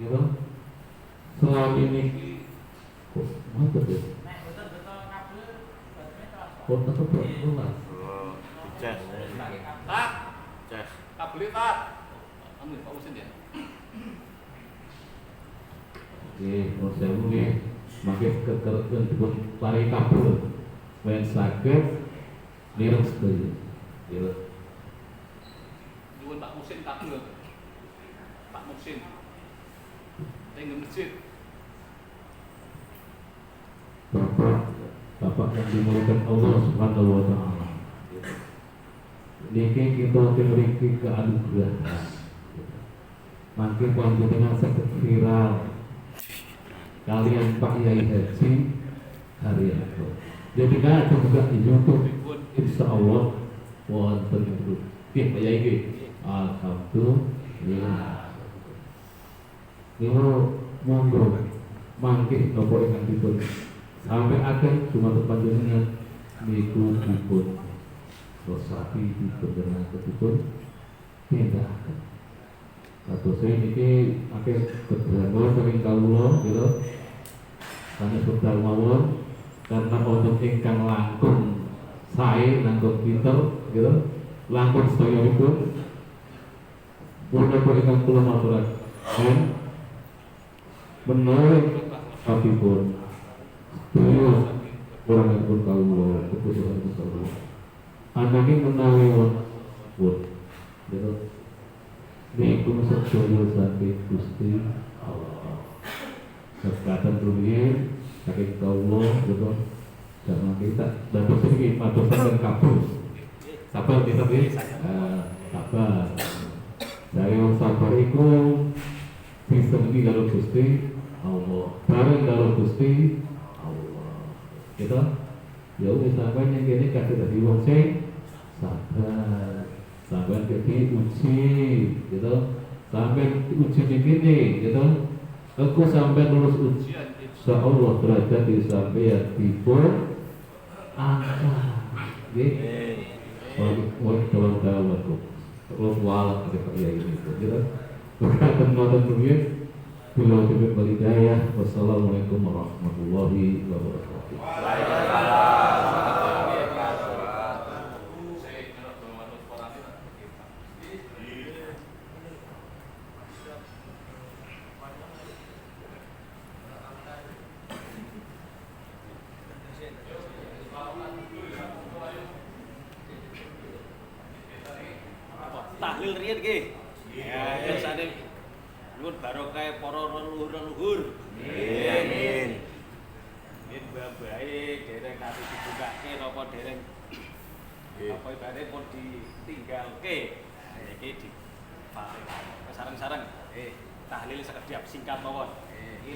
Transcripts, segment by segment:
gitu. Selama ini kok apa tuh? Kok atau berapa? Cek. Tak, Cek. tak beli tak. Anu Pak Usin ya. Oke, kalau saya mulai makin kekerjaan pun pari kabel, main sakit, direk sekali, direk. Jual Pak Usin tak beli. Pak Usin. Tinggal masjid. Bapak yang dimuliakan Allah Subhanahu wa Ta'ala. Niki kita memiliki keanugeraan. Makin panjenengan sakit viral. Kalian Pak Yai Haji Haryanto. Jadi kan ada juga di YouTube. Insya Allah wonten itu. Pak Yai iki. Alhamdulillah. Ini monggo mangke nopo ingkang dipun sampai akhir cuma panjenengan niku dipun rosapi dipun dengan dipun tindakan. Kados niki akeh kedrama saking kawula gitu. Sanes wekdal mawon karena wonten ingkang langkung sae langkung pinter gitu. Langkung sedayapun punapa ingkang kula maturaken menawi apipun beliau orang pun kawula keputusan kawula ananging menawi wonten gitu niku sedaya saking Gusti Allah kekaten rumiyin saking kawula gitu jangan kita dados iki matur saking kabeh sabar kita iki sabar dari wong sabar iku disenengi karo Gusti Allah, bareng karo Gusti Allah. Gitu. Ya wis sampeyan yang kene kadhe dadi wong sing sabar. Sampeyan dadi uji, gitu. Sampeyan uji kene, gitu. Aku sampeyan lulus ujian insyaallah derajat di sampeyan dipun angkat. Nggih. Wah, kok. Terus walat ya ini, gitu. Berkatan ngoten rumiyin. Bila taufiq wal hidayah. Wassalamualaikum warahmatullahi wabarakatuh. Tahlil riyen nggih. Ya, biasane nuwun barokah para leluhur. Amin. Nggih babahe dereng kate dibukake napa dereng apa ibare pun ditinggalke. Niki di sareng-sareng tahlil sekedhap singkat mawon.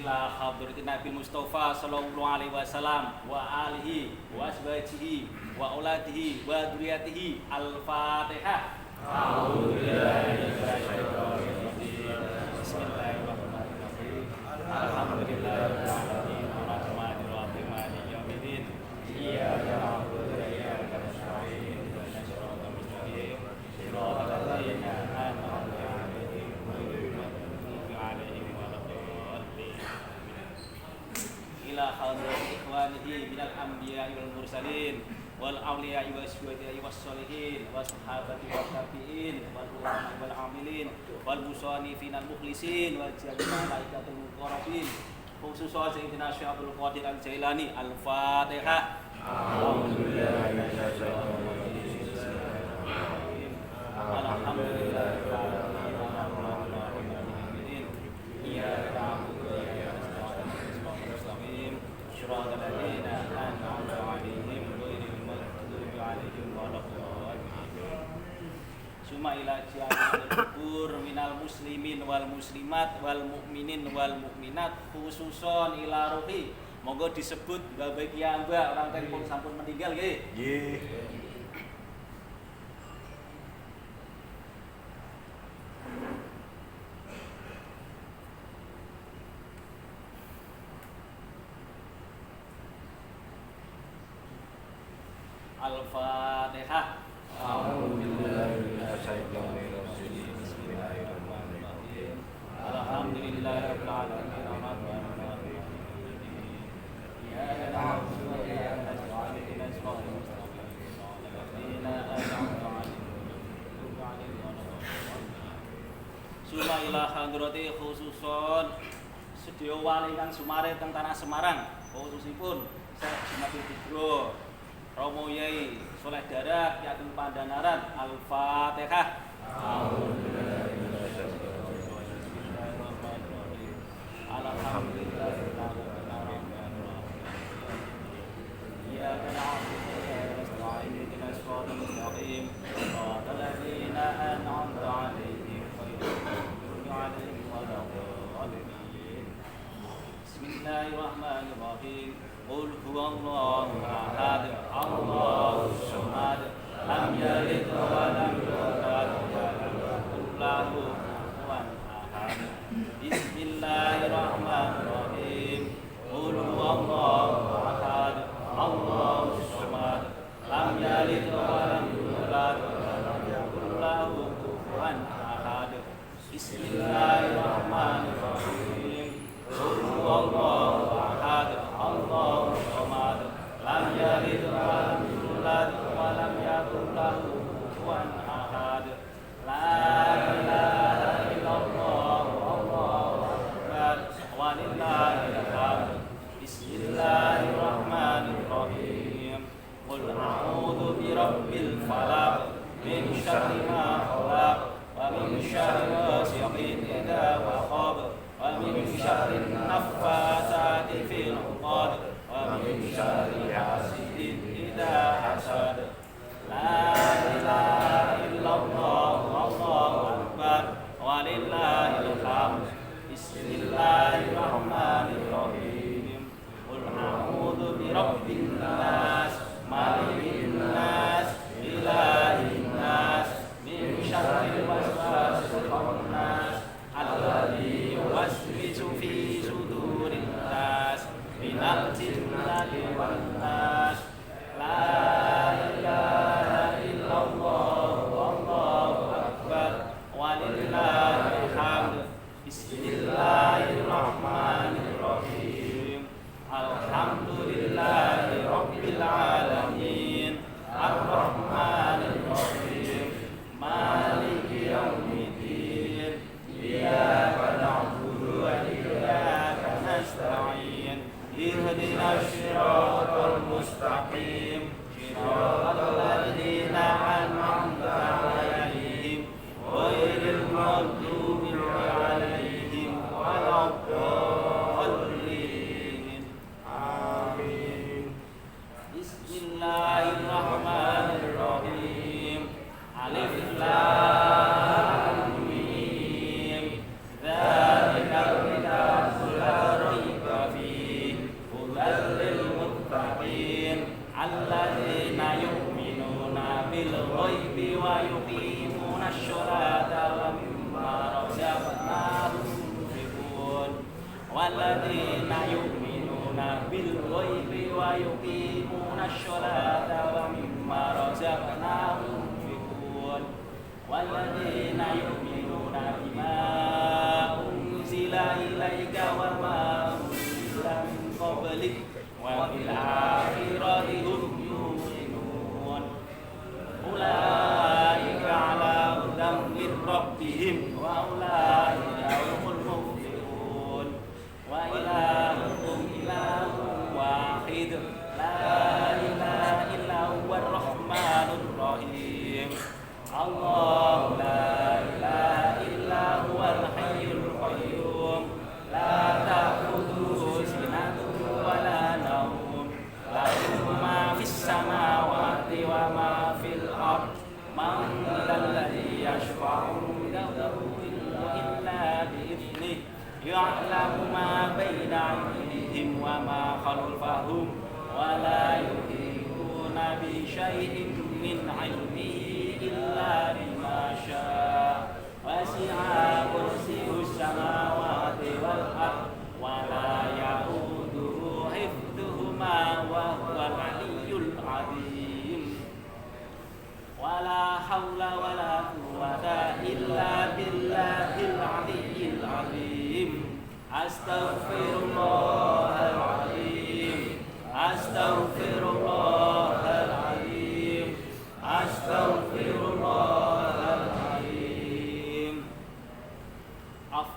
Ila hadratin Nabi Mustafa sallallahu alaihi wasallam wa alihi wa ashabihi wa auladihi wa dzurriyyatihi. Al-Fatihah. Bismillahirrahmanirrahim. Alhamdulillahirrahmanirrahim. Ar-Rahmanirrahim. Maliki yaumiddin. Iyyaka na'budu wa iyyaka nasta'in. Ihdinas siratal mustaqim. Siratal ladzina an'amta 'alaihim ghairil maghdubi 'alaihim waladdallin. Ila hadrati ikhwanihi minal anbiya'i wal mursalin wal awliya'i was syuhada'i was sholihin was sahabati wat tabi'in wal ulama wal amilin wal musannifin al mukhlisin wal jami'il malaikatul muqarrabin khususan sayyidina Syekh Abdul Qadir Al Jailani. Al-Fatihah. Alhamdulillah. Suma ila jami'il kubur minal muslimin wal muslimat wal mukminin wal mukminat khususon ila ruhi. Monggo disebut bapak kiai mbak orang tempung sampun meninggal nggih. Nggih. Al-Fatihah. Alhamdulillah. ila hadrati khususon sedaya wali kang sumare teng tanah Semarang, khususipun Syekh Jumatil Kubro, Romo Yai Soleh Darak Yakin Pandanaran. Al-Fatihah. Bismillahirrahmanirrahim. Qul huwallahu ahad, Allahus samad, lam yalid wa lam yulad wa lam yakul lahu kufuwan ahad. Bismillahirrahmanirrahim. Qul huwallahu ahad, Allahus samad, lam yalid wa lam yulad wa lam yakul lahu kufuwan ahad. Bismillahirrahmanirrahim. Qul huwallahu ahad, Allahus samad, lam yalid wa lam yulad wa lam yakul lahu kufuwan ahad. La ilaha illallah, Allahu akbar, walillahil hamd. Bismillahirrahmanirrahim. Qul a'udzu birabbil falaq, min syarri ma khalaq, wa min syarri ghasiqin idza waqab, wa min syarri naffatsati fil 'uqad, wa min syarri hasidin idza hasad. La ilaha illallah, Allahu akbar, walillahil hamd. Bismillahirrahmanirrahim. Qul a'udzu birabbin nas, malikin nas, ilahin nas, min syarril waswasil khannas, alladzi yuwaswisu fi sudurin nas, minal jinnati wan nas. La ilaha illallah, Allahu akbar, walillahil hamd. Bismillahirrahmanirrahim. Alhamdulillahi rabbil alamin, arrahmanir rahim, maliki yaumiddin. Iyyaka na'budu wa iyyaka nasta'in. Ihdinas siratal mustaqim, siratal ladzina an'amta 'alaihim, ghairil maghdubi 'alaihim waladdallin. Amin. Bismillahirrahmanirrahim. Alif lam mim. Dzalikal kitabu la raiba fihi, hudan lil muttaqin, alladzina yu'minuna bil ghaibi wa yuqimuna asy-sholata wa mimma razaqnahum yunfiqun. Walladzina yu'minuna bil ghaibi wa yuqimuna asy-sholata wa mimma razaqnahum yunfiqun. Walladzina yu'minuna bima unzila ilaika wa ma unzila min qablik wa bil akhirati hum yuqinun. Ulaika ala hudan min rabbihim wa ulaika humul muflihun. Wa ilahukum ilahun wahid, la ilaha illa huwar rahmanur rahim. Allahu la ilaha illa huwal hayyul qayyum, la ta'khudhuhu sinatun wa la nawm, lahu ma fis samawati wa ma fil ard. Man dzalladzi yashfa'u indahu illa bi'idhnihi, ya'lamu ma baina aydihim wa ma khalfahum, wa la yuhituna bi syai'in min 'ilmihi illa bima syaa. Wasi'a kursiyyus samawati wal ard, wa la ya'uduhu hifdhuhuma wa huwal 'aliyyul 'azim. Wa la haula wa la quwwata illa billahil 'aliyyil 'azim. Astaghfirullahal 'azim, astaghfirullahal 'azim, astaghfirullahal 'azim.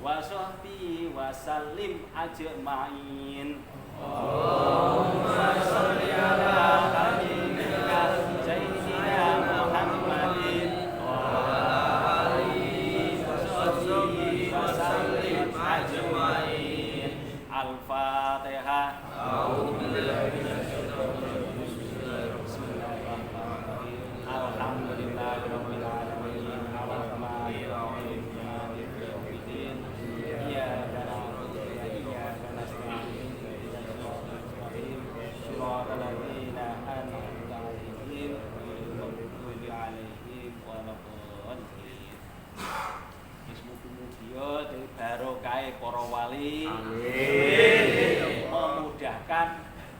wa sahbihi wa sallim ajma'in. Allahumma sholli ala habibika sayyidina Muhammadin wa alihi wa sahbihi wa sallim ajma'in. Al-Fatihah. Alhamdulillahirabbil alamin. Arrahmanir rahim. Maliki yaumiddin. Iyyaka na'budu wa iyyaka nasta'in. Ihdinas siratal mustaqim. Shiratal ladzina an'amta 'alaihim ghairil maghdubi 'alaihim waladdallin. Mugi-mugi dari barokah para wali. Amin. Memudahkan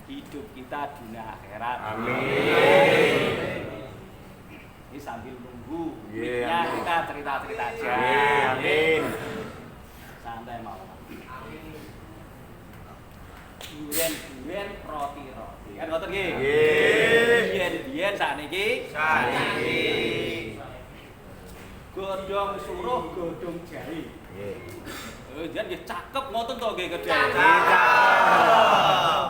hidup kita dunia akhirat. Amin. Ini sambil nunggu Yeah, mic-nya amin. kita cerita-cerita aja. Amin. Santai mawon. Duren-duren roti-roti. Kan ngoten nggih? Nggih. Biyen-biyen sakniki godhong suruh godhong jari. Jan nggih cakep ngoten to nggih kedhe.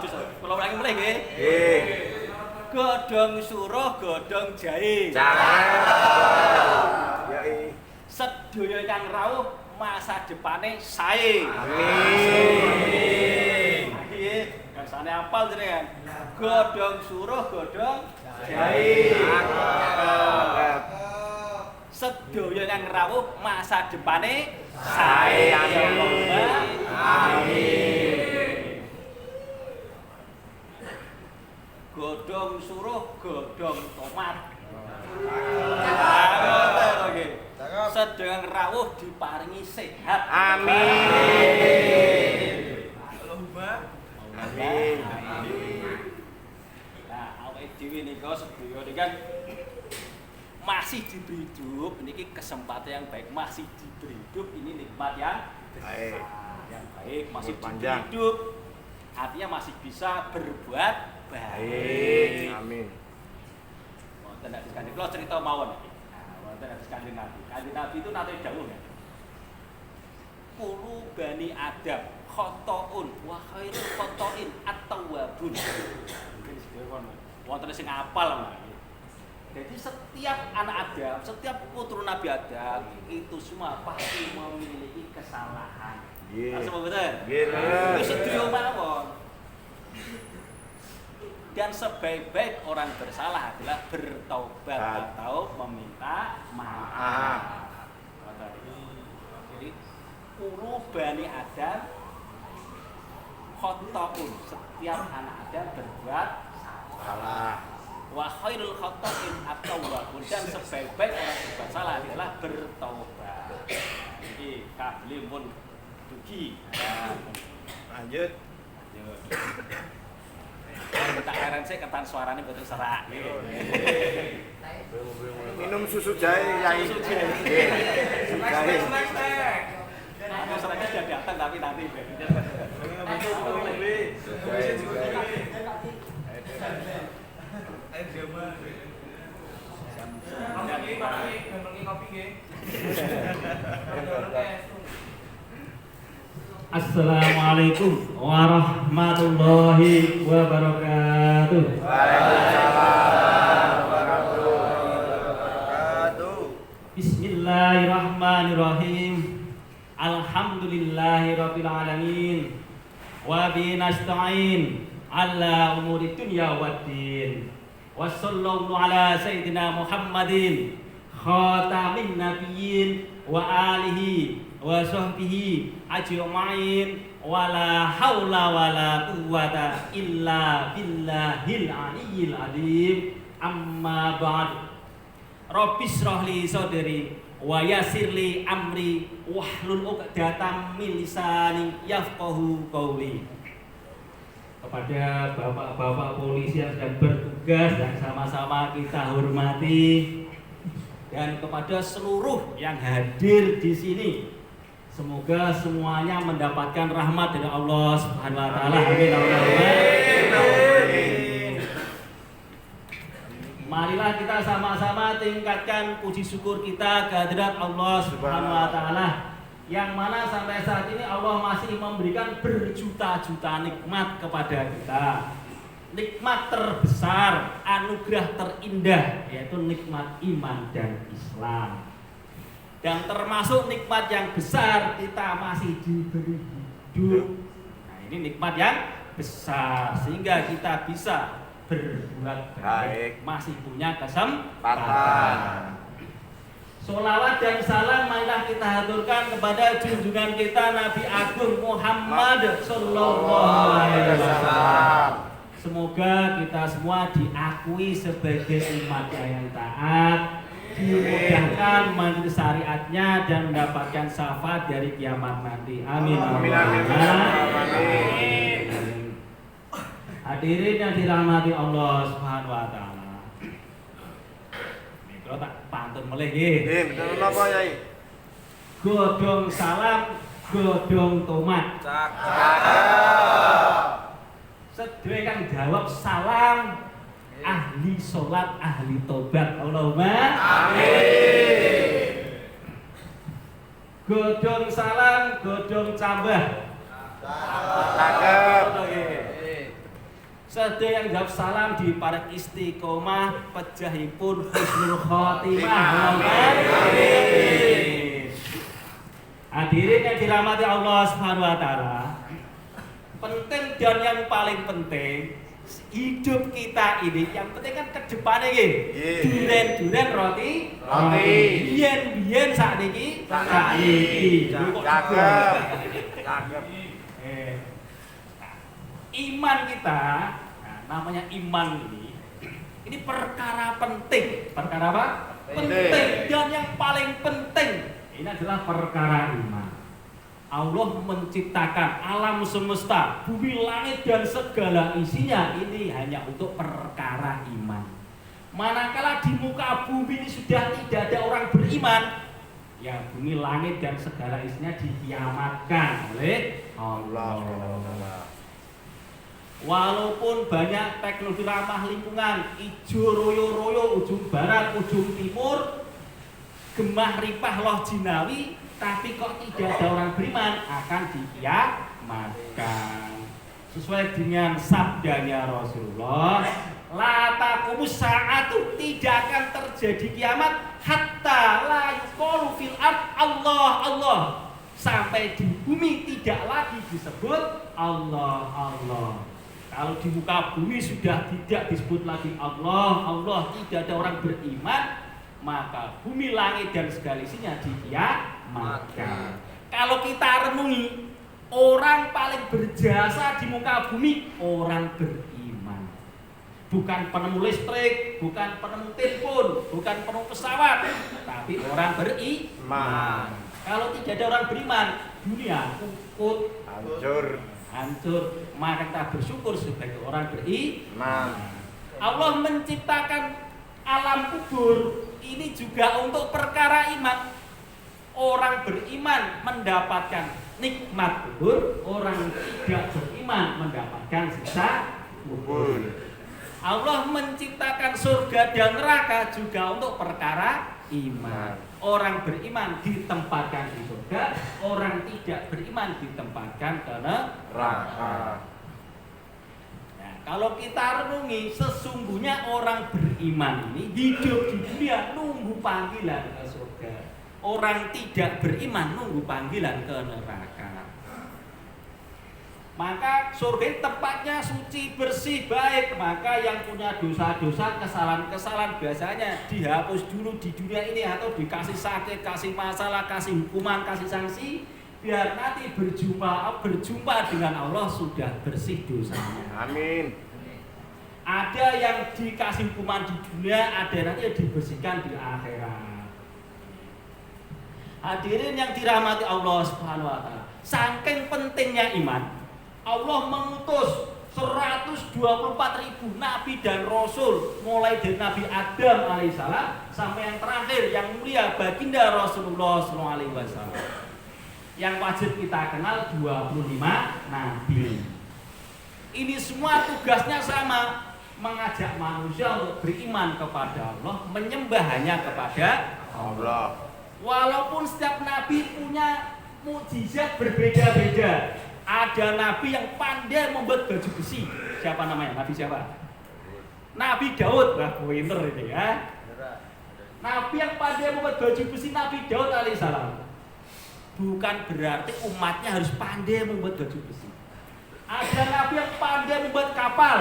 Terus kula ulangi meneh nggih. Nggih. Godhong suruh godhong jahe. Yoi. Sedaya kang rawuh masa depane sae. Amin. Nggih, kersane apal jenengan. Godhong suruh godhong Jahe. Sedaya kang rawuh masa depane Sae. sae. Amin. Amin. Godhong suruh godhong tomat. Sedaya rawuh diparingi sehat. Amin. Amin. Nah, awake dhewe nika sedaya niki kan masih diberi hidup, niki kesempatan yang baik, masih diberi hidup, ini nikmat yang Baik. yang baik, masih Umur diberi panjang. hidup, artinya masih bisa berbuat Baik. baik. Amin. Wonten hadis Kanjeng kula cerita mawon iki. Nah, wonten hadis Kanjeng Nabi. Kanjeng Nabi itu nate dawuh ya. Kulu bani Adam khotoun wa khairul khotoin at-tawwabun. Mungkin sedherek wonten sing apal Mas. Jadi setiap anak Adam, setiap putra Nabi Adam itu semua pasti memiliki kesalahan. Nggih. Harus betul. Nggih. Itu sedaya mawon. Dan sebaik-baik orang bersalah adalah bertaubat atau meminta maaf. Jadi ulu bani Adam khotoun, setiap anak Adam berbuat Salah. wa khairul khotoin at-tawwabun, dan sebaik-baik orang berbuat salah adalah bertaubat. Jadi kabli pun dugi. Lanjut. Tak heran saya ketan suaranya betul serak. Minum susu jahe yang Susu jahe. Jahe. Aku seraknya sudah datang tapi nanti. Assalamualaikum warahmatullahi wabarakatuh. Waalaikumsalam warahmatullahi wabarakatuh. Bismillahirrahmanirrahim. Alhamdulillahirabbil alamin. Wa bihi nasta'in ala umuri dunya waddin. Wassallallahu ala sayyidina Muhammadin khatamin nabiyyin wa alihi wa sahbihi ajma'in wala haula wala quwwata illa billahil aliyyil azim. Amma ba'd. Rabbis shrahli sadri wa yassirli amri wahlul 'uqdatam min lisani yafqahu qawli. Kepada bapak-bapak polisi yang sedang bertugas dan sama-sama kita hormati, dan kepada seluruh yang hadir di sini, semoga semuanya mendapatkan rahmat dari Allah Subhanahu wa taala. Amin. Marilah kita sama-sama tingkatkan puji syukur kita kehadirat Allah Subhanahu wa taala yang mana sampai saat ini Allah masih memberikan berjuta-juta nikmat kepada kita. Nikmat terbesar, anugerah terindah, yaitu nikmat iman dan Islam. Dan termasuk nikmat yang besar, kita masih diberi hidup. Nah, ini nikmat yang besar, sehingga kita bisa berbuat baik, masih punya kesempatan. Sholawat dan salam marilah kita haturkan kepada junjungan kita Nabi Agung Muhammad Sallallahu Alaihi Wasallam. Semoga kita semua diakui sebagai umatnya yang taat, dimudahkan mengikuti syariatnya dan mendapatkan syafaat dari kiamat nanti. Amin. Amin. Amin. Hadirin yang dirahmati Allah Subhanahu Wa Taala. Kalau tak pantun meleh nggih. Betul apa Yai? Godhong salam, godhong tomat. Sedaya kang jawab salam, ahli sholat, ahli tobat. Allahumma amin. Godhong salam, godhong cambah. Cakep. Sedaya yang jawab salam di paring istiqomah, pejahipun husnul khotimah. Amin. Hadirin yang dirahmati Allah Subhanahu Wa Taala. Penting dan yang paling penting hidup kita ini, yang penting kan ke depannya nggih. Duren roti. Biyen sakniki. Cakep. Iman kita, nah, namanya iman ini perkara penting. Perkara apa? Penting. Dan yang paling penting ini adalah perkara iman. Allah menciptakan alam semesta, bumi, langit dan segala isinya ini hanya untuk perkara iman. Manakala di muka bumi ini sudah tidak ada orang beriman, ya bumi, langit dan segala isinya dikiamatkan oleh Allah. Walaupun banyak teknologi ramah lingkungan, ijo royo-royo, ujung barat, ujung timur, gemah ripah loh jinawi, tapi kok tidak ada orang beriman, akan dikiamatkan. Sesuai dengan sabdanya Rasulullah, la taqumus sa'atu, tidak akan terjadi kiamat hatta la yuqalu fil ard Allah, sampai di bumi tidak lagi disebut Allah. Kalau di muka bumi sudah tidak disebut lagi Allah, tidak ada orang beriman, maka bumi, langit dan segala isinya dikiamatkan. Kalau kita renungi, orang paling berjasa di muka bumi orang beriman. Bukan penemu listrik, bukan penemu telepon, bukan penemu pesawat, tapi orang beriman. Kalau tidak ada orang beriman, dunia kukut, hancur. Maka kita bersyukur sebagai orang beriman. Allah menciptakan alam kubur ini juga untuk perkara iman. Orang beriman mendapatkan nikmat kubur, orang tidak beriman mendapatkan siksa kubur. Allah menciptakan surga dan neraka juga untuk perkara iman. Orang beriman ditempatkan di surga, orang tidak beriman ditempatkan ke neraka. Nah, kalau kita renungi, sesungguhnya orang beriman ini hidup di dunia nunggu panggilan ke surga. Orang tidak beriman nunggu panggilan ke neraka. Maka surga tempatnya suci, bersih, baik. Maka yang punya dosa-dosa, kesalahan-kesalahan biasanya dihapus dulu di dunia ini, atau dikasih sakit, kasih masalah, kasih hukuman, kasih sanksi, biar nanti berjumpa dengan Allah sudah bersih dosanya. Amin. Ada yang dikasih hukuman di dunia, ada nanti yang dibersihkan di akhirat. Hadirin yang dirahmati Allah Subhanahu Wa Taala, saking pentingnya iman, Allah mengutus 124.000 nabi dan rasul, mulai dari Nabi Adam alaihissalam sampai yang terakhir yang mulia baginda Rasulullah SAW. Yang wajib kita kenal 25 nabi. Ini semua tugasnya sama, mengajak manusia untuk beriman kepada Allah, menyembah hanya kepada Allah. Walaupun setiap nabi punya mukjizat berbeda-beda. Ada nabi yang pandai membuat baju besi. Siapa namanya? Nabi siapa? Nabi Daud. Wah, pinter ini ya. Nabi yang pandai membuat baju besi Nabi Daud alaihissalam. Bukan berarti umatnya harus pandai membuat baju besi. Ada nabi yang pandai membuat kapal.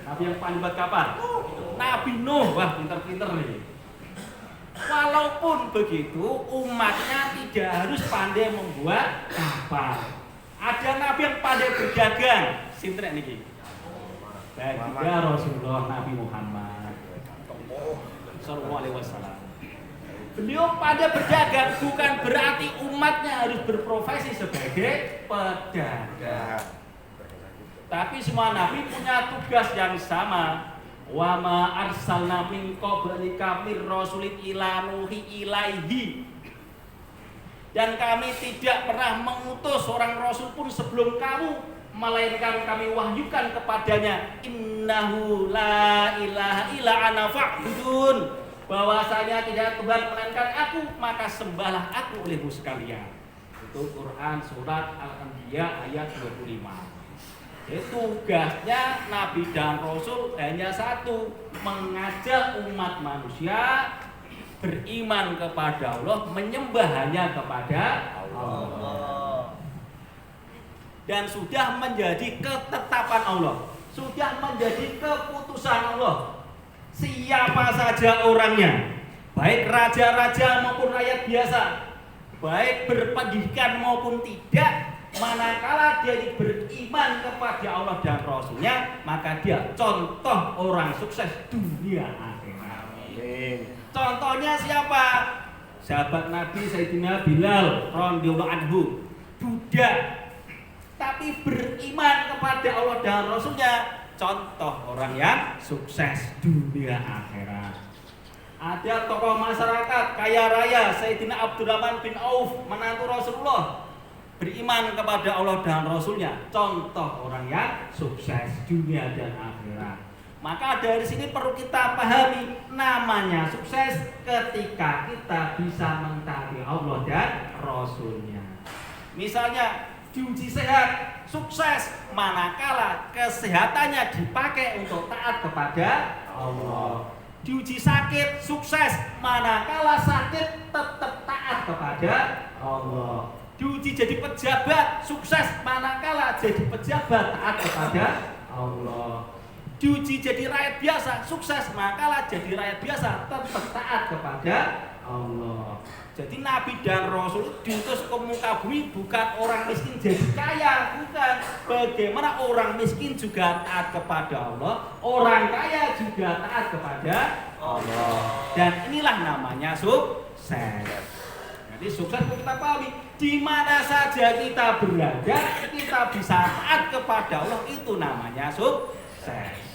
Nabi yang pandai membuat kapal. Nabi Nuh. Wah, pinter-pinter nih. Walaupun begitu, umatnya tidak harus pandai membuat kapal. Ada nabi yang pandai berdagang. Sinten niki? Baginda Rasulullah Nabi Muhammad sallallahu alaihi wasallam. Beliau pandai berdagang bukan berarti umatnya harus berprofesi sebagai pedagang. Tapi semua nabi punya tugas yang sama. Wa ma arsalna min qablika mir rasulin ila nuhi ilaihi. Dan kami tidak pernah mengutus seorang rasul pun sebelum kamu, melainkan kami wahyukan kepadanya innahu la ilaha illa ana fa'budun, bahwasanya tidak Tuhan melainkan aku, maka sembahlah aku olehmu sekalian. Itu Quran surat Al-Anbiya ayat 25. Tugasnya nabi dan rasul hanya satu, mengajak umat manusia beriman kepada Allah, menyembah hanya kepada Allah. Dan sudah menjadi ketetapan Allah, sudah menjadi keputusan Allah. Siapa saja orangnya, baik raja-raja maupun rakyat biasa, baik berpendidikan maupun tidak, manakala dia beriman kepada Allah dan Rasulnya, maka dia contoh orang sukses dunia akhirat. Contohnya siapa? Sahabat Nabi Sayyidina Bilal radhiyallahu anhu, budak tapi beriman kepada Allah dan Rasulnya, contoh orang yang sukses dunia akhirat. Ada tokoh masyarakat kaya raya Sayyidina Abdurrahman bin Auf, menantu Rasulullah, beriman kepada Allah dan Rasulnya, contoh orang yang sukses dunia dan akhirat. Maka dari sini perlu kita pahami, namanya sukses ketika kita bisa mentaati Allah dan Rasulnya. Misalnya diuji sehat, sukses manakala kesehatannya dipakai untuk taat kepada Allah. Diuji sakit, sukses manakala sakit tetap taat kepada Allah. Diuji jadi pejabat, sukses manakala jadi pejabat taat kepada Allah. Diuji jadi rakyat biasa, sukses manakala jadi rakyat biasa tetap taat kepada Allah. Jadi Nabi dan Rasul diutus ke muka bumi bukan orang miskin jadi kaya, bukan. Bagaimana orang miskin juga taat kepada Allah, orang kaya juga taat kepada Allah. Dan inilah namanya sukses. Jadi sukses kita pahami, di mana saja kita berada, kita bisa taat kepada Allah, itu namanya sukses.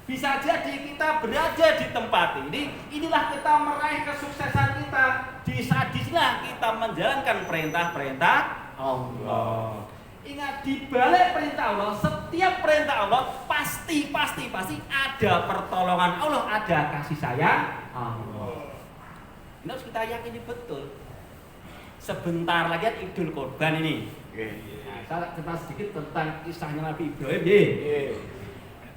Bisa jadi kita berada di tempat ini, inilah kita meraih kesuksesan kita. Di saat disinilah kita menjalankan perintah-perintah Allah. Ingat, di balik perintah Allah, setiap perintah Allah pasti ada pertolongan Allah, ada kasih sayang Allah. Ini harus kita yakini betul. Sebentar lagi Idul Kurban ini. Nah, saya cerita sedikit tentang kisahnya Nabi Ibrahim.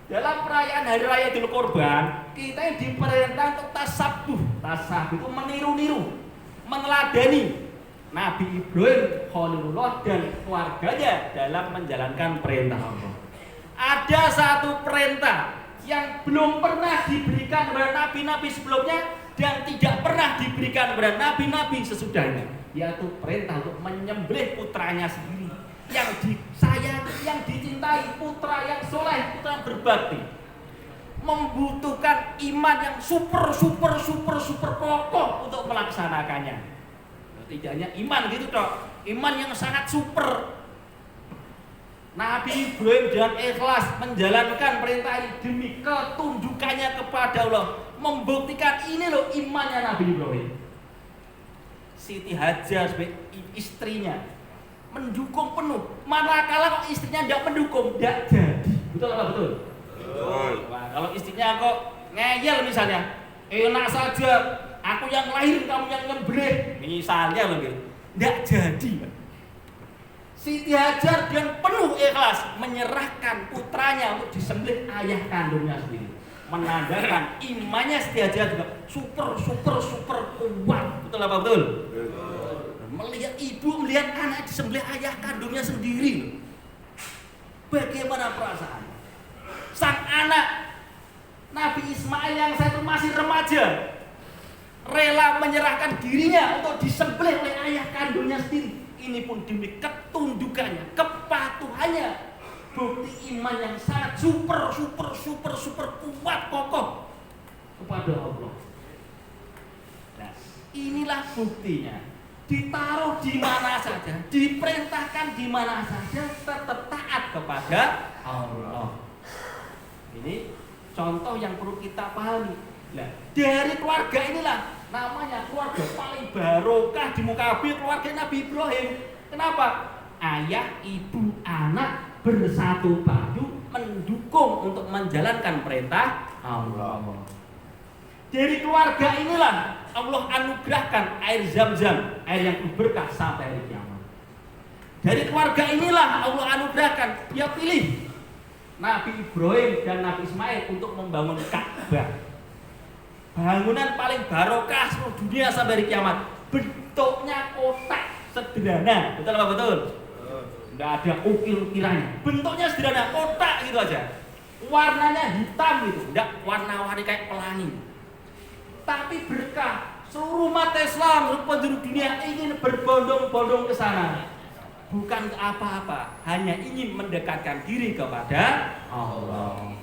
Dalam perayaan Hari Raya Idul Kurban, kita diperintah untuk tasabuh. Tasabuh itu meniru-niru, meneladani Nabi Ibrahim Khalilullah dan keluarganya dalam menjalankan perintah Allah. Ada satu perintah yang belum pernah diberikan kepada nabi-nabi sebelumnya dan tidak pernah diberikan kepada nabi-nabi sesudahnya, yaitu perintah untuk menyembelih putranya sendiri, yang disayang, yang dicintai, putra yang soleh, putra yang berbakti. Membutuhkan iman yang super kokoh untuk melaksanakannya. Tidak hanya iman gitu dok, iman yang sangat super. Nabi Ibrahim dengan ikhlas menjalankan perintah ini demi ketundukannya kepada Allah, membuktikan ini loh imannya Nabi Ibrahim. Siti Hajar sebagai istrinya mendukung penuh. Manakala kok istrinya tidak mendukung, tidak jadi. Betul apa betul? Betul. Nah, kalau istrinya kok ngeyel misalnya, enak saja, aku yang lahir, kamu yang nyembelih, misalnya loh gitu. Tidak jadi. Siti Hajar dengan penuh ikhlas menyerahkan putranya untuk disembelih ayah kandungnya sendiri. Menandakan imannya Siti Hajar juga super kuat. Betul apa betul? Melihat ibu melihat anak disembelih ayah kandungnya sendiri. Bagaimana perasaan sang anak Nabi Ismail yang saat itu masih remaja rela menyerahkan dirinya untuk disembelih oleh ayah kandungnya sendiri. Ini pun demi ketundukannya, kepatuhannya, bukti iman yang sangat super kuat kokoh kepada Allah. Nah, inilah buktinya. Ditaruh di mana saja, diperintahkan di mana saja, tetap taat kepada Allah. Ini contoh yang perlu kita pahami. Nah, dari keluarga inilah namanya keluarga paling barokah di muka bumi, keluarga Nabi Ibrahim. Kenapa? Ayah, ibu, anak bersatu padu mendukung untuk menjalankan perintah Allah. Dari keluarga inilah Allah anugerahkan air Zam-Zam, air yang berkah sampai hari kiamat. Dari keluarga inilah Allah anugerahkan, dia pilih Nabi Ibrahim dan Nabi Ismail untuk membangun Ka'bah. Bangunan paling barokah seluruh dunia sampai hari kiamat. Bentuknya kotak sederhana, betul apa betul? Tidak ada ukir-ukirannya. Bentuknya sederhana, kotak gitu aja. Warnanya hitam gitu, tidak warna-warni kayak pelangi. Tapi berkah, seluruh umat Islam, seluruh penduduk dunia ingin berbondong-bondong ke sana. Bukan apa-apa, hanya ingin mendekatkan diri kepada Allah.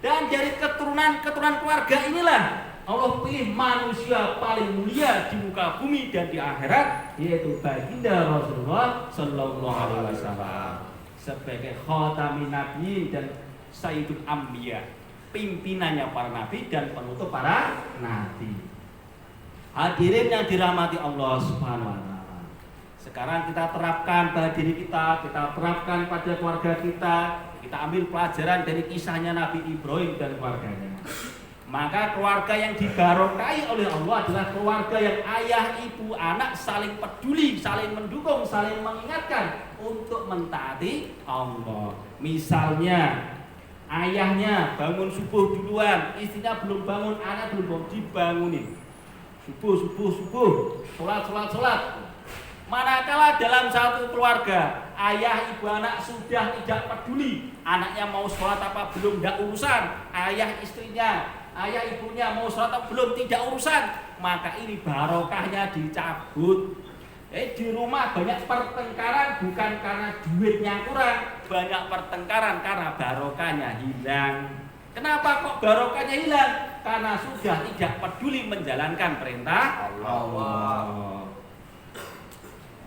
Dan dari keturunan keluarga inilah Allah pilih manusia paling mulia di muka bumi dan di akhirat, yaitu baginda Rasulullah Sallallahu Alaihi Wasallam sebagai khatamin nabiyyin dan sayyidul anbiya, pimpinannya para nabi dan penutup para nabi. Hadirin yang dirahmati Allah Subhanahu Wa Taala. Sekarang kita terapkan pada diri kita terapkan pada keluarga kita ambil pelajaran dari kisahnya Nabi Ibrahim dan keluarganya. Maka keluarga yang dibarokahi oleh Allah adalah keluarga yang ayah, ibu, anak saling peduli, saling mendukung, saling mengingatkan untuk mentaati Allah. Misalnya ayahnya bangun subuh duluan, istrinya belum bangun, anak belum bangun, dibangunin. Subuh, sholat. Manakala dalam satu keluarga ayah, ibu, anak sudah tidak peduli, anaknya mau sholat apa belum, tidak urusan. Ayah ibunya mau sholat atau belum, tidak urusan. Maka ini barokahnya dicabut. Di rumah banyak pertengkaran bukan karena duitnya kurang, banyak pertengkaran karena barokahnya hilang. Kenapa kok barokahnya hilang? Karena sudah tidak peduli menjalankan perintah Allah.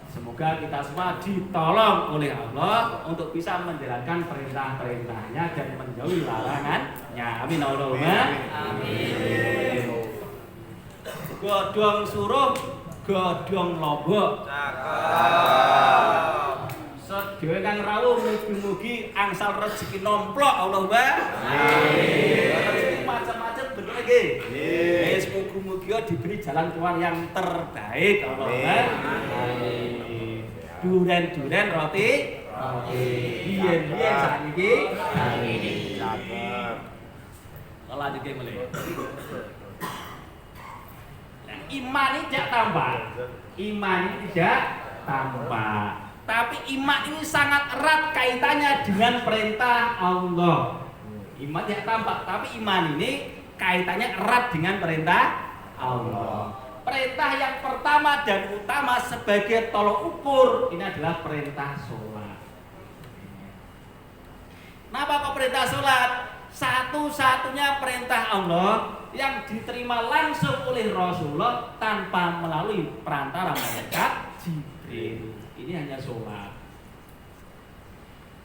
Semoga kita semua ditolong oleh Allah untuk bisa menjalankan perintah-perintahnya dan menjauhi larangannya. Amin Allahumma amin. Godhong suruh, godhong lombok. Sedaya kang rawuh mugi-mugi angsal rezeki nomplok Allahumma amin. Rezeki macam-macam bentuk nggih. Wis mugi-mugi diberi jalan keluar yang terbaik Allahumma amin. Duren roti. Biyen sakniki amin. Cakep. Lanjutke mulai. Nah, iman ini tidak tambah. Tapi iman ini sangat erat kaitannya dengan perintah Allah. Iman tidak tampak, tapi iman ini kaitannya erat dengan perintah Allah. Perintah yang pertama dan utama sebagai tolok ukur ini adalah perintah sholat. Kenapa kok perintah sholat? Satu-satunya perintah Allah yang diterima langsung oleh Rasulullah tanpa melalui perantara malaikat Jibril. Ini hanya sholat.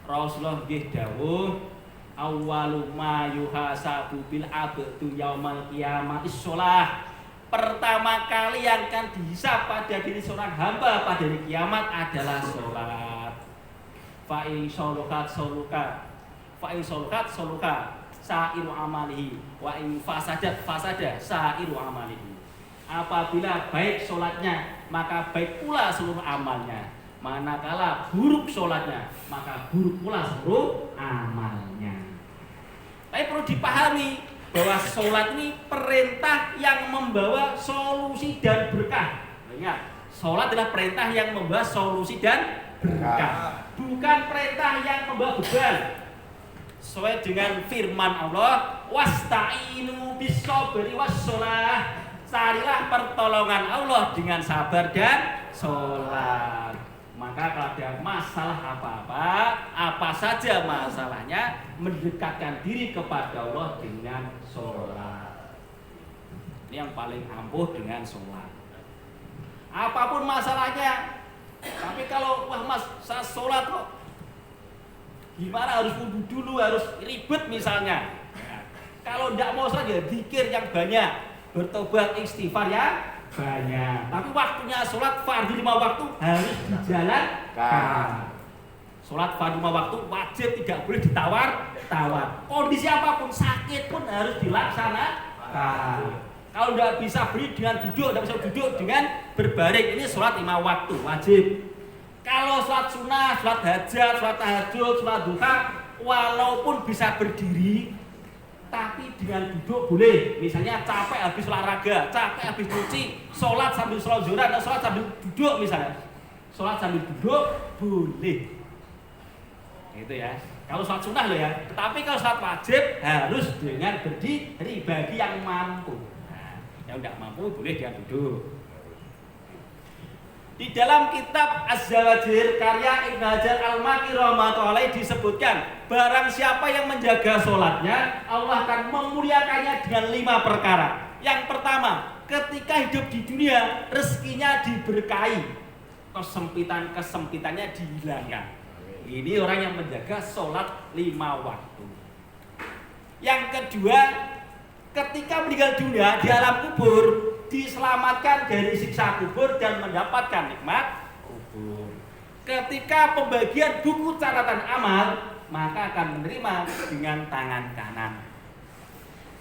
Rasulullah nggih dawuh, awwalu ma yuhasabu bil abdu yaumal qiyamah is-shalah. Pertama kali yang akan dihisab pada diri seorang hamba pada hari kiamat adalah sholat. Fa in sholukat soluka sairu amalihi wa in fasada sairu amalihi. Apabila baik sholatnya, maka baik pula seluruh amalnya. Manakala buruk sholatnya, maka buruk pula seluruh amalnya. Tapi perlu dipahami bahwa sholat ini perintah yang membawa solusi dan berkah. Ingat, sholat adalah perintah yang membawa solusi dan berkah, bukan perintah yang membawa beban. Sesuai dengan firman Allah, wasta'inu bis-sabri was-shalah. Carilah pertolongan Allah dengan sabar dan sholat. Maka kalau ada masalah apa-apa, apa saja masalahnya, mendekatkan diri kepada Allah dengan sholat. Ini yang paling ampuh dengan sholat. Apapun masalahnya, tapi kalau wah mas, saya sholat kok gimana, harus wudu dulu, harus ribet misalnya. Kalau tidak mau sholat ya zikir yang banyak, bertobat istighfar ya banyak. Tapi waktunya sholat fardu 5 waktu harus dijalankan. Sholat fardu 5 waktu wajib, tidak boleh ditawar-tawar. Kondisi apapun, sakit pun harus dilaksanakan. Kalau tidak bisa beri dengan duduk, tidak bisa duduk dengan berbaring. Ini sholat 5 waktu wajib. Kalau sholat sunnah, sholat hajat, sholat tahajud, sholat duha, walaupun bisa berdiri, tapi dengan duduk boleh. Misalnya capek habis olahraga, capek habis cuci, sholat sambil sholat zuhur atau sholat sambil duduk misalnya. Sholat sambil duduk boleh. Gitu ya. Kalau sholat sunnah loh ya. Tapi kalau sholat wajib harus dengan berdiri bagi yang mampu. Nah, yang tidak mampu boleh dengan duduk. Di dalam kitab Az-Zawajir karya Ibnu Hajar Al-Makki rahmatullahi disebutkan, barang siapa yang menjaga sholatnya, Allah akan memuliakannya dengan 5 perkara. Yang pertama, ketika hidup di dunia, rezekinya diberkahi, kesempitannya dihilangkan. Ini orang yang menjaga sholat 5 waktu. Yang kedua, ketika meninggal dunia di alam kubur, diselamatkan dari siksa kubur dan mendapatkan nikmat kubur. Ketika pembagian buku catatan amal, maka akan menerima dengan tangan kanan.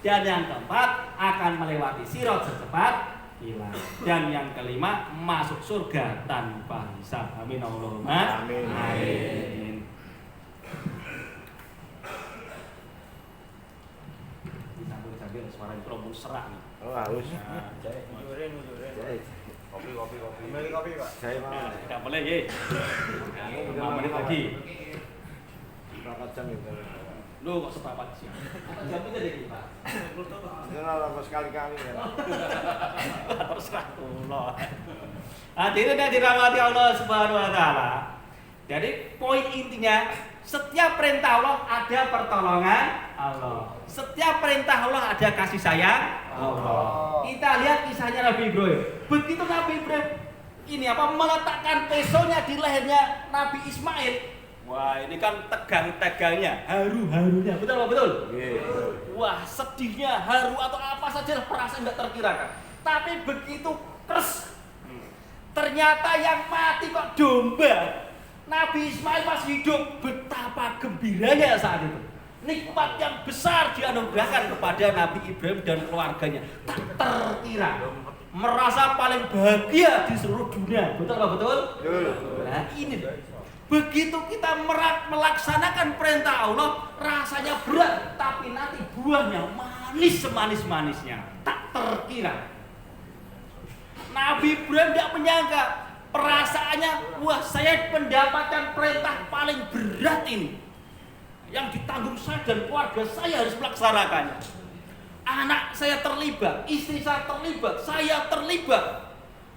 Dan yang keempat, akan melewati sirat secepat kilat. Dan yang kelima, masuk surga tanpa hisab. Amin Allahumma amin. Amin. Sambil suara mikrofon serak nih. Oh harus. Mujurin. Kopi. Kembali kopi pak. Saya mau. Tidak boleh ya. 5 menit lagi. Berapa jam itu? Lu kok seberapa sih? Jam itu deh Pak. Jangan lama sekali-kali ya. Terserah Allah. Hadirin yang dirahmati Allah Subhanahu wa taala. Jadi poin intinya, setiap perintah Allah ada pertolongan Allah. Setiap perintah Allah ada kasih sayang Allah. Kita lihat kisahnya Nabi Ibrahim. Begitu Nabi Ibrahim ini meletakkan pesonya di lehernya Nabi Ismail. Wah, ini kan tegang-tegangnya, haru-harunya. Betul apa betul? Wah, sedihnya, haru atau apa saja perasaan tidak terkirakan. Tapi begitu keras, ternyata yang mati kok domba. Nabi Ismail masih hidup, betapa gembiranya saat itu. Nikmat yang besar dianugerahkan kepada Nabi Ibrahim dan keluarganya. Tak terkira. Merasa paling bahagia di seluruh dunia. Betul apa betul? Nah ini. Begitu kita melaksanakan perintah Allah, rasanya berat, tapi nanti buahnya manis semanis-manisnya. Tak terkira. Nabi Ibrahim tidak menyangka, perasaannya, wah saya mendapatkan perintah paling berat ini, yang ditanggung saya dan keluarga saya harus melaksanakannya. Anak saya terlibat, istri saya terlibat, saya terlibat.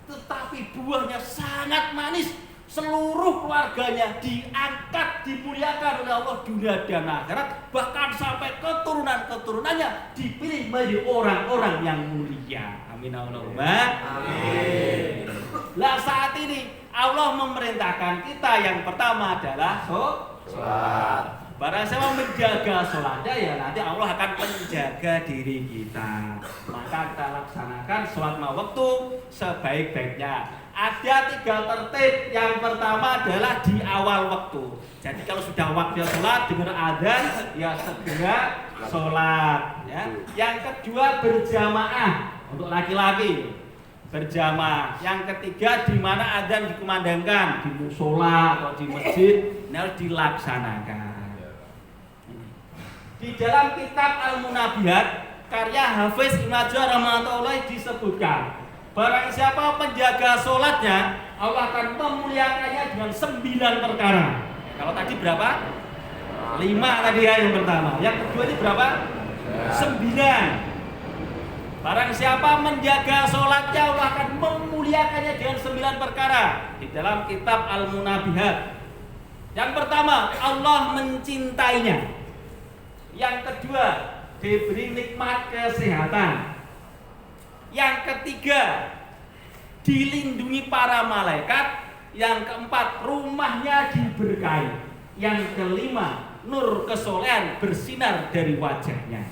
Tetapi buahnya sangat manis. Seluruh keluarganya diangkat, dimuliakan oleh Allah dunia dan akhirat. Bahkan sampai keturunan-keturunannya dipilih menjadi orang-orang yang mulia. Amin Allahumma amin. Lah saat ini Allah memerintahkan kita yang pertama adalah sholat. Barang siapa menjaga sholatnya, ya nanti Allah akan menjaga diri kita. Maka kita laksanakan sholat 5 waktu sebaik-baiknya. Ada 3 tertib. Yang pertama adalah di awal waktu. Jadi kalau sudah waktunya sholat, dengar adzan, ya segera sholat. Ya. Yang kedua berjamaah untuk laki-laki. berjamaah. Yang ketiga di mana adzan dikumandangkan di musola atau di masjid, ini harus dilaksanakan. Di dalam kitab Al-Munabihat karya Hafiz Ibnu Hajar rahimahullah disebutkan, barang siapa penjaga sholatnya, Allah akan memuliakannya dengan 9 perkara. Kalau tadi berapa? 5 tadi ya yang pertama. Yang kedua ini berapa? 9. Barang siapa menjaga sholatnya, Allah akan memuliakannya dengan 9 perkara. Di dalam kitab Al-Munabihat. Yang pertama, Allah mencintainya. Yang kedua, diberi nikmat kesehatan. Yang ketiga, dilindungi para malaikat. Yang keempat, rumahnya diberkahi. Yang kelima, nur kesolehan bersinar dari wajahnya.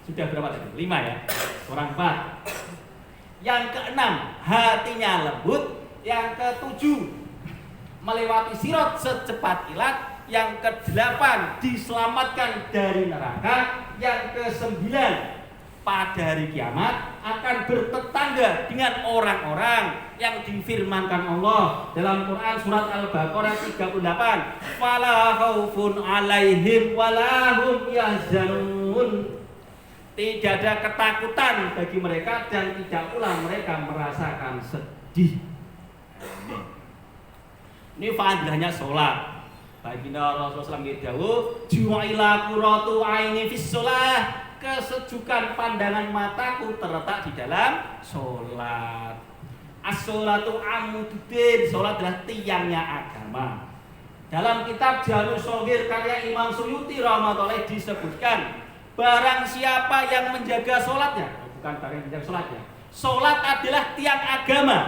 Sudah berapa tadi? 5 ya? Kurang 4. Yang keenam, hatinya lembut. Yang ketujuh, melewati sirat secepat kilat. Yang kedelapan, diselamatkan dari neraka. Yang kesembilan, pada hari kiamat akan bertetangga dengan orang-orang yang difirmankan Allah dalam Quran surat Al-Baqarah 38, fala khaufun alaihim wala hum yahzanun. Tidak ada ketakutan bagi mereka dan tidak pula mereka merasakan sedih. Ini fadilahnya sholat. Baginda Rasulullah SAW dawuh, ju'ila qurratu aini fis sholah. Kesejukan pandangan mataku terletak di dalam sholat. As-sholatu amududdin, sholat adalah tiangnya agama. Dalam kitab Jami' Shaghir karya Imam Suyuti rahimahullah disebutkan, barang siapa yang menjaga sholatnya, bukan barang yang menjaga sholatnya, sholat adalah tiang agama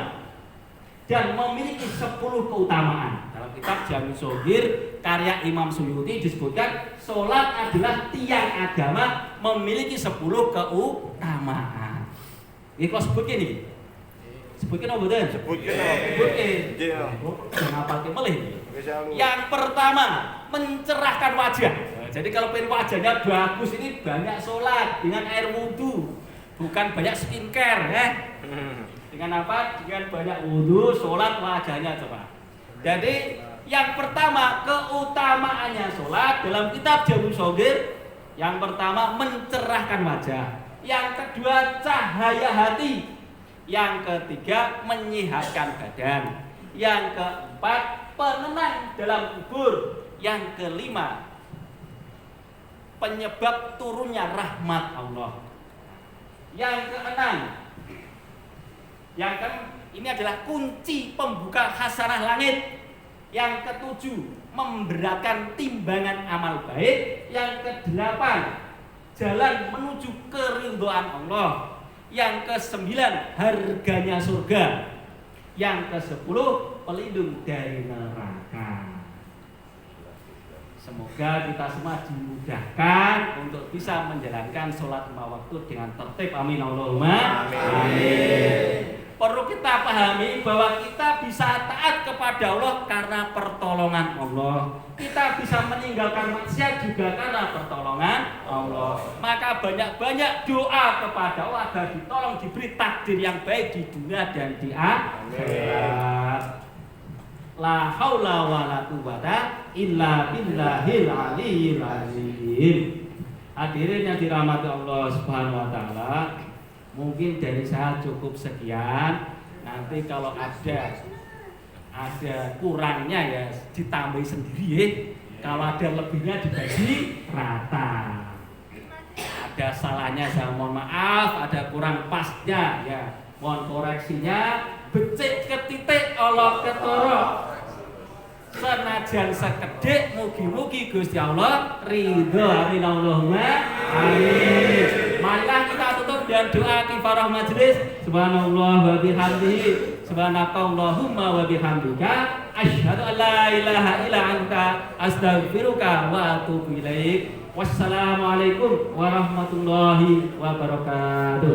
dan memiliki 10 keutamaan. Dalam kitab Jami' Shaghir karya Imam Suyuti disebutkan, sholat adalah tiang agama memiliki 10 keutamaan. Ini kalau sebutkan ini, sebutkan apa betul? Sebutkan. Jangan pakai melih. Yang pertama, mencerahkan wajah. Jadi kalau pengen wajahnya bagus ini banyak sholat dengan air wudhu, bukan banyak skincare ya. Dengan apa? Dengan banyak wudhu, sholat wajahnya coba. Jadi yang pertama keutamaannya sholat dalam kitab Jami' Shaghir, yang pertama mencerahkan wajah, yang kedua cahaya hati, yang ketiga menyehatkan badan, yang keempat penenang dalam kubur, yang kelima penyebab turunnya rahmat Allah, yang keenam ini adalah kunci pembuka hasanah langit, yang ketujuh memberatkan timbangan amal baik, yang kedelapan jalan menuju keridhaan Allah, yang kesembilan harganya surga, yang kesepuluh pelindung dari neraka. Semoga kita semua dimudahkan untuk bisa menjalankan sholat 5 waktu dengan tertib. Amin Allahumma amin. Perlu kita pahami bahwa kita bisa taat kepada Allah karena pertolongan Allah. Kita bisa meninggalkan maksiat juga karena pertolongan Allah. Maka banyak-banyak doa kepada Allah agar ditolong diberi takdir yang baik di dunia dan di akhirat. La haula wala quwwata illa billahil aliyyil azim. Hadirin yang dirahmati Allah Subhanahu wa taala, mungkin dari saya cukup sekian. Nanti kalau ada kurangnya ya ditambahi sendiri ya. Kalau ada lebihnya dibagi rata. Ada salahnya saya mohon maaf, ada kurang pasnya ya mohon koreksinya. Becik ketitik Allah ketara. Senajan sekedhik mugi-mugi Gusti Allah ridho. Amin Allahumma amin. Marilah kita tutup dengan doa kifarah majelis. Subhanallah wa bihamdihi, subhanakallahumma wa bihamdika, asyhadu an la ilaha illa anta, astaghfiruka wa atubu ilaik. Wassalamualaikum warahmatullahi wabarakatuh.